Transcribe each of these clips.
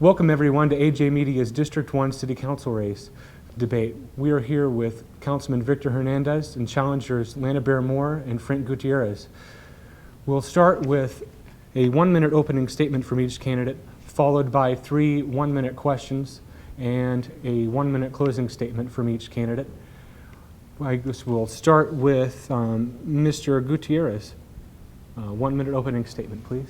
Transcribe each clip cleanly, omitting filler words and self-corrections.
Welcome everyone to AJ Media's District 1 City Council race debate. We are here with Councilman Victor Hernandez and challengers Lana Bear Moore and Frank Gutierrez. We'll start with a 1-minute opening statement from each candidate, followed by 3 1-minute questions and a 1-minute closing statement from each candidate. I guess we'll start with Mr. Gutierrez. 1-minute opening statement, please.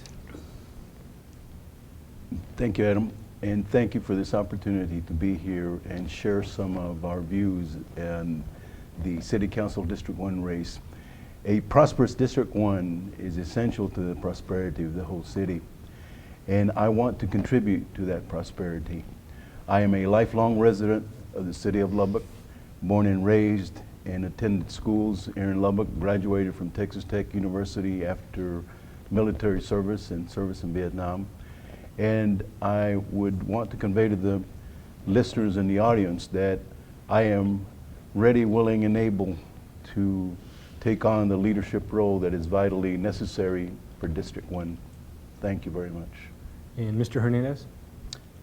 Thank you, Adam, and thank you for this opportunity to be here and share some of our views in the City Council District 1 race. A prosperous District 1 is essential to the prosperity of the whole city, and I want to contribute to that prosperity. I am a lifelong resident of the city of Lubbock, born and raised and attended schools here in Lubbock, graduated from Texas Tech University after military service and service in Vietnam. And I would want to convey to the listeners in the audience that I am ready, willing, and able to take on the leadership role that is vitally necessary for District 1. Thank you very much. And Mr. Hernandez?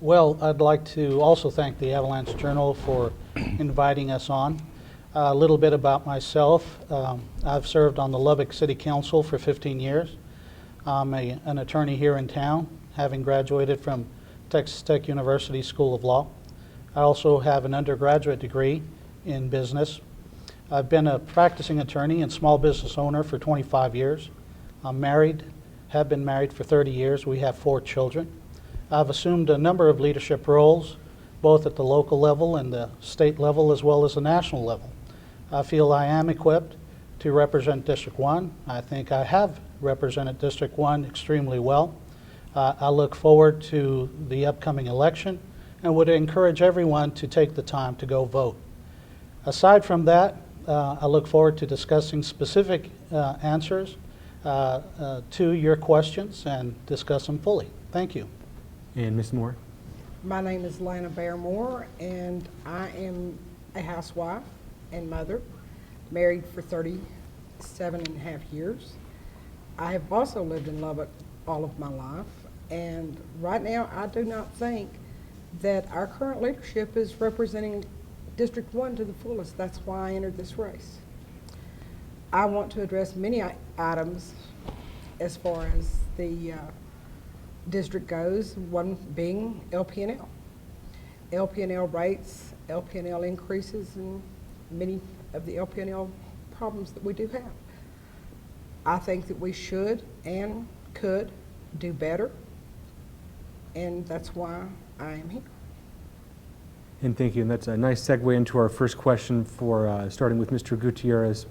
Well, I'd like to also thank the Avalanche-Journal for inviting us on. A little bit about myself. I've served on the Lubbock City Council for 15 years. I'm an attorney here in town, having graduated from Texas Tech University School of Law. I also have an undergraduate degree in business. I've been a practicing attorney and small business owner for 25 years. I'm married, have been married for 30 years. We have 4 children. I've assumed a number of leadership roles, both at the local level and the state level, as well as the national level. I feel I am equipped to represent District 1. I think I have represented District 1 extremely well. I look forward to the upcoming election and would encourage everyone to take the time to go vote. Aside from that, I look forward to discussing specific answers to your questions and discuss them fully. Thank you. And Ms. Moore? My name is Lana Bear Moore, and I am a housewife and mother, married for 37.5 years. I have also lived in Lubbock all of my life, and right now I do not think that our current leadership is representing District 1 to the fullest. That's why I entered this race. I want to address many items as far as the district goes, one being LP&L. LP&L rates, LP&L increases, and many of the LP&L problems that we do have. I think that we should and could do better, and that's why I am here. And thank you. And that's a nice segue into our first question for starting with Mr. Gutierrez.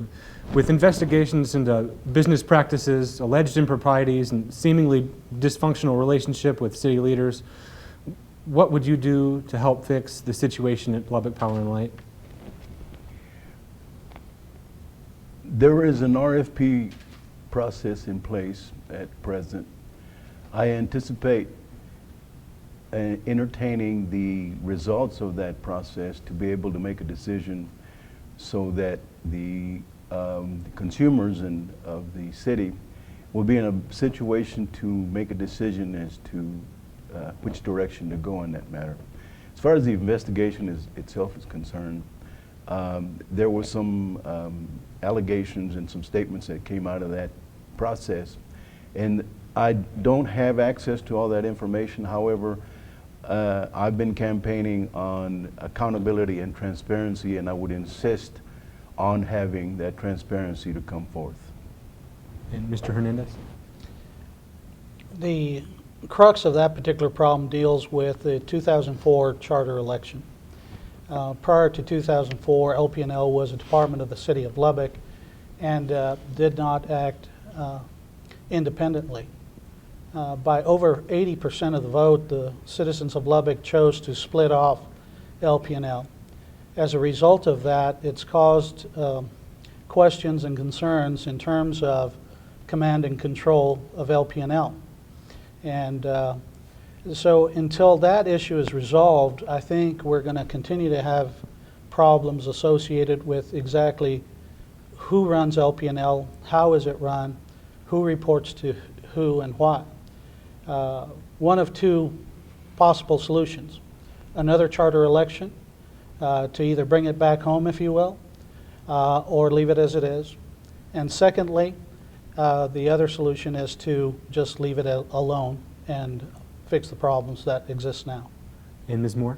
With investigations into business practices, alleged improprieties, and seemingly dysfunctional relationship with city leaders, what would you do to help fix the situation at Lubbock Power and Light? There is an RFP process in place at present. I anticipate entertaining the results of that process to be able to make a decision so that the consumers of the city will be in a situation to make a decision as to which direction to go in that matter. As far as the investigation itself is concerned, there were some allegations and some statements that came out of that process, and I don't have access to all that information. However, I've been campaigning on accountability and transparency, and I would insist on having that transparency to come forth. And Mr. Hernandez? The crux of that particular problem deals with the 2004 charter election. Prior to 2004, LP&L was a department of the city of Lubbock and did not act independently. By over 80% of the vote, the citizens of Lubbock chose to split off LP&L. As a result of that, it's caused questions and concerns in terms of command and control of LP&L. And so until that issue is resolved, I think we're going to continue to have problems associated with exactly who runs LP&L, how is it run, who reports to who and what. One of 2 possible solutions. Another charter election to either bring it back home, if you will, or leave it as it is. And secondly, the other solution is to just leave it alone and fix the problems that exist now. And Ms. Moore?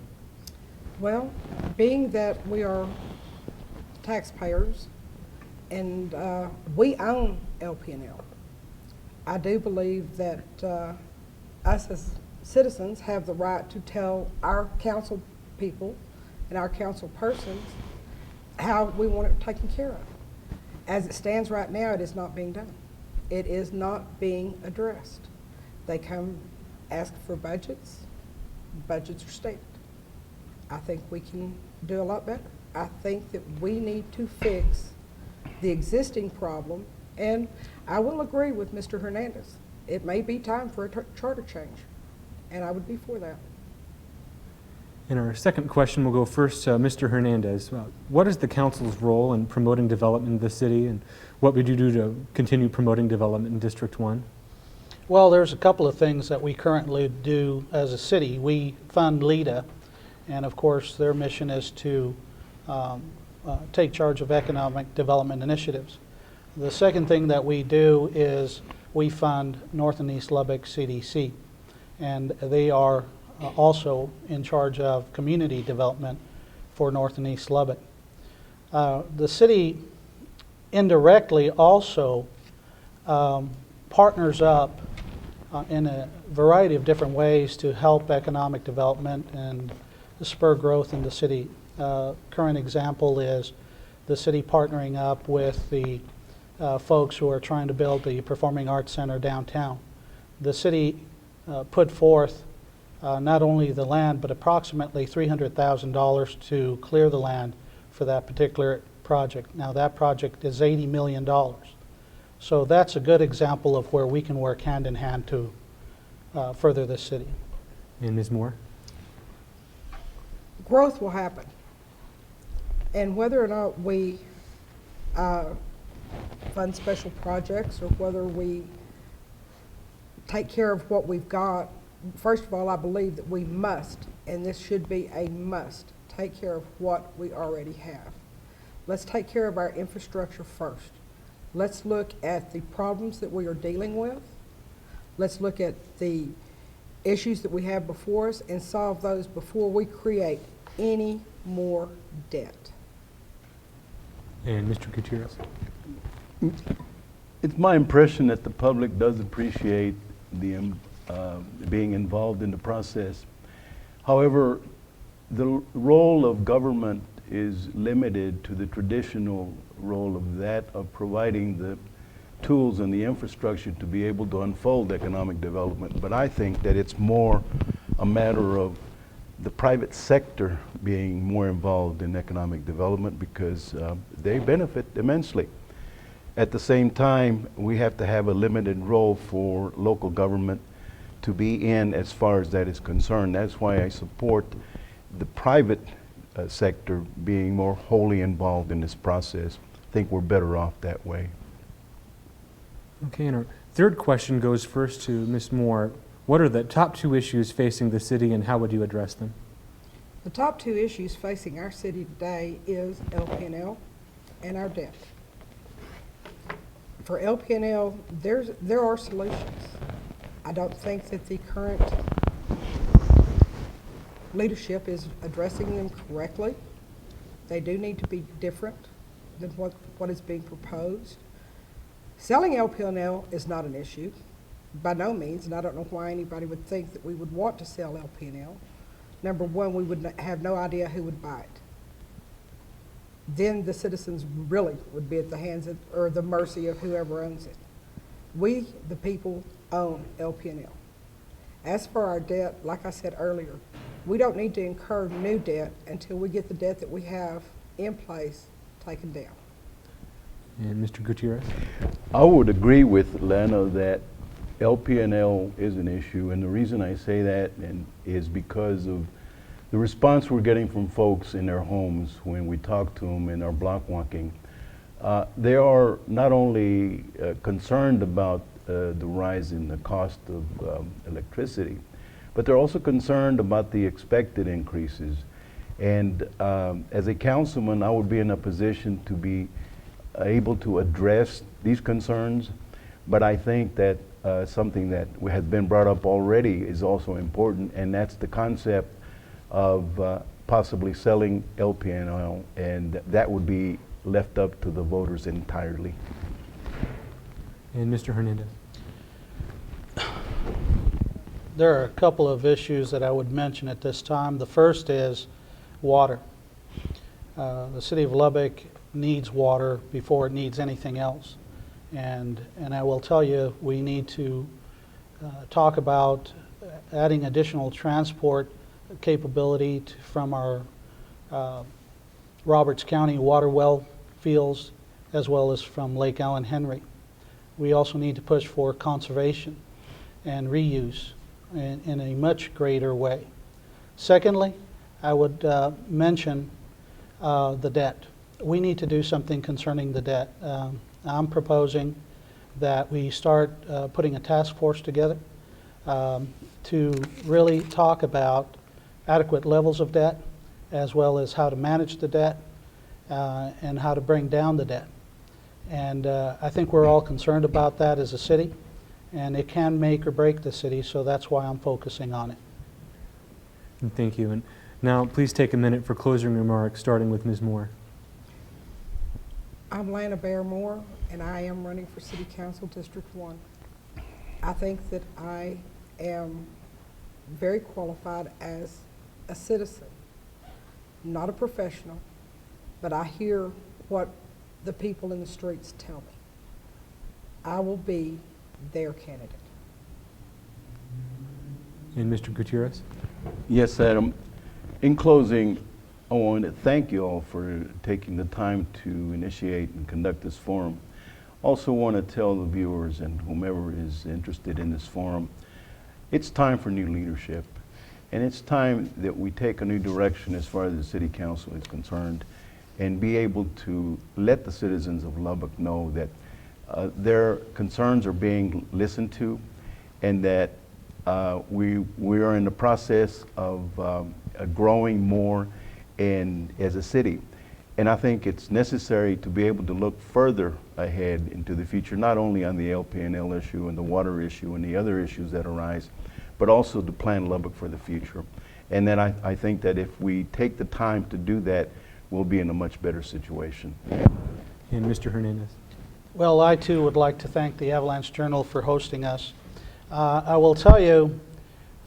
Well, being that we are taxpayers and we own LPNL, I do believe that us as citizens have the right to tell our council people and our council persons how we want it taken care of. As it stands right now, it is not being done. It is not being addressed. They come ask for budgets. Budgets are stated. I think we can do a lot better. I think that we need to fix the existing problem, and I will agree with Mr. Hernandez. It may be time for a charter change, and I would be for that. And our second question will go first to Mr. Hernandez. What is the council's role in promoting development in the city, and what would you do to continue promoting development in District 1? Well, there's a couple of things that we currently do as a city. We fund LEDA, and of course their mission is to take charge of economic development initiatives. The second thing that we do is we fund North and East Lubbock CDC, and they are also in charge of community development for North and East Lubbock. The city indirectly also partners up in a variety of different ways to help economic development and spur growth in the city. Current example is the city partnering up with the folks who are trying to build the Performing Arts Center downtown. The city put forth not only the land, but approximately $300,000 to clear the land for that particular project. Now that project is $80 million. So that's a good example of where we can work hand in hand to further this city. And Ms. Moore? Growth will happen. And whether or not we fund special projects or whether we take care of what we've got, first of all, I believe that we must, and this should be a must, take care of what we already have. Let's take care of our infrastructure first. Let's look at the problems that we are dealing with. Let's look at the issues that we have before us and solve those before we create any more debt. And Mr. Gutierrez? It's my impression that the public does appreciate the being involved in the process. However, the role of government is limited to the traditional role of providing the tools and the infrastructure to be able to unfold economic development. But I think that it's more a matter of the private sector being more involved in economic development because they benefit immensely. At the same time, we have to have a limited role for local government to be in as far as that is concerned. That's why I support the private sector being more wholly involved in this process. I think we're better off that way. Okay, and our third question goes first to Ms. Moore. What are the top two issues facing the city, and how would you address them? The top two issues facing our city today is LPNL and our debt. For LPNL, there are solutions. I don't think that the current leadership is addressing them correctly. They do need to be different than what is being proposed. Selling LPNL is not an issue, by no means, and I don't know why anybody would think that we would want to sell LPNL. Number one, we would have no idea who would buy it. Then the citizens really would be at the hands of, or the mercy of whoever owns it. We, the people, own LPNL. As for our debt, like I said earlier, we don't need to incur new debt until we get the debt that we have in place taken down. And Mr. Gutierrez? I would agree with Lana that LPNL is an issue, and the reason I say that is because of the response we're getting from folks in their homes when we talk to them in our block walking. They are not only concerned about the rise in the cost of electricity, but they're also concerned about the expected increases. And as a councilman, I would be in a position to be able to address these concerns, but I think that something that has been brought up already is also important, and that's the concept of possibly selling LPN oil, and that would be left up to the voters entirely. And Mr. Hernandez. There are a couple of issues that I would mention at this time. The first is water. The city of Lubbock needs water before it needs anything else. And I will tell you, we need to talk about adding additional transport capability from our Roberts County water well fields as well as from Lake Allen Henry. We also need to push for conservation and reuse in a much greater way. Secondly, I would mention the debt. We need to do something concerning the debt. I'm proposing that we start putting a task force together to really talk about adequate levels of debt, as well as how to manage the debt and how to bring down the debt. And I think we're all concerned about that as a city, and it can make or break the city, so that's why I'm focusing on it. And thank you. And now please take a minute for closing remarks, starting with Ms. Moore. I'm Lana Bear Moore, and I am running for City Council District 1. I think that I am very qualified as a citizen, not a professional, but I hear what the people in the streets tell me. I will be their candidate. And Mr. Gutierrez. Yes, Adam. In closing, I want to thank you all for taking the time to initiate and conduct this forum. Also want to tell the viewers and whomever is interested in this forum, it's time for new leadership. And it's time that we take a new direction as far as the City Council is concerned and be able to let the citizens of Lubbock know that their concerns are being listened to, and that we are in the process of growing more as a city. And I think it's necessary to be able to look further ahead into the future, not only on the LPNL issue and the water issue and the other issues that arise, but also to plan Lubbock for the future. And then I think that if we take the time to do that, we'll be in a much better situation. And Mr. Hernandez. Well, I too would like to thank the Avalanche-Journal for hosting us. I will tell you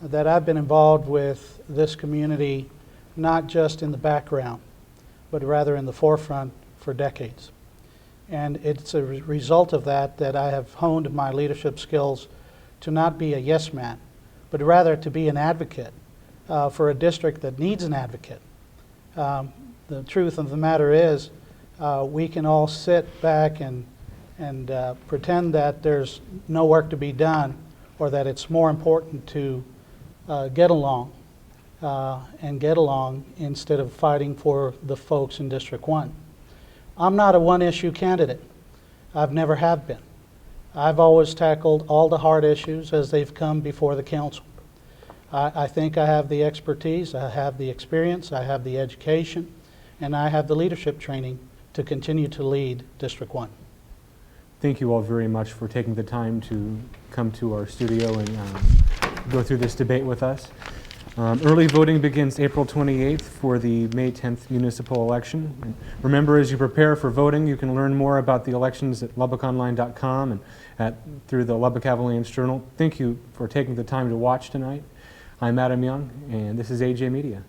that I've been involved with this community not just in the background, but rather in the forefront for decades. And it's a result of that that I have honed my leadership skills to not be a yes man, but rather to be an advocate for a district that needs an advocate. The truth of the matter is, we can all sit back and pretend that there's no work to be done, or that it's more important to get along instead of fighting for the folks in District 1. I'm not a one-issue candidate. I've never have been. I've always tackled all the hard issues as they've come before the council. I think I have the expertise, I have the experience, I have the education, and I have the leadership training to continue to lead District 1. Thank you all very much for taking the time to come to our studio and go through this debate with us. Early voting begins April 28th for the May 10th municipal election. And remember, as you prepare for voting, you can learn more about the elections at LubbockOnline.com and through the Lubbock Avalanche-Journal. Thank you for taking the time to watch tonight. I'm Adam Young, and this is AJ Media.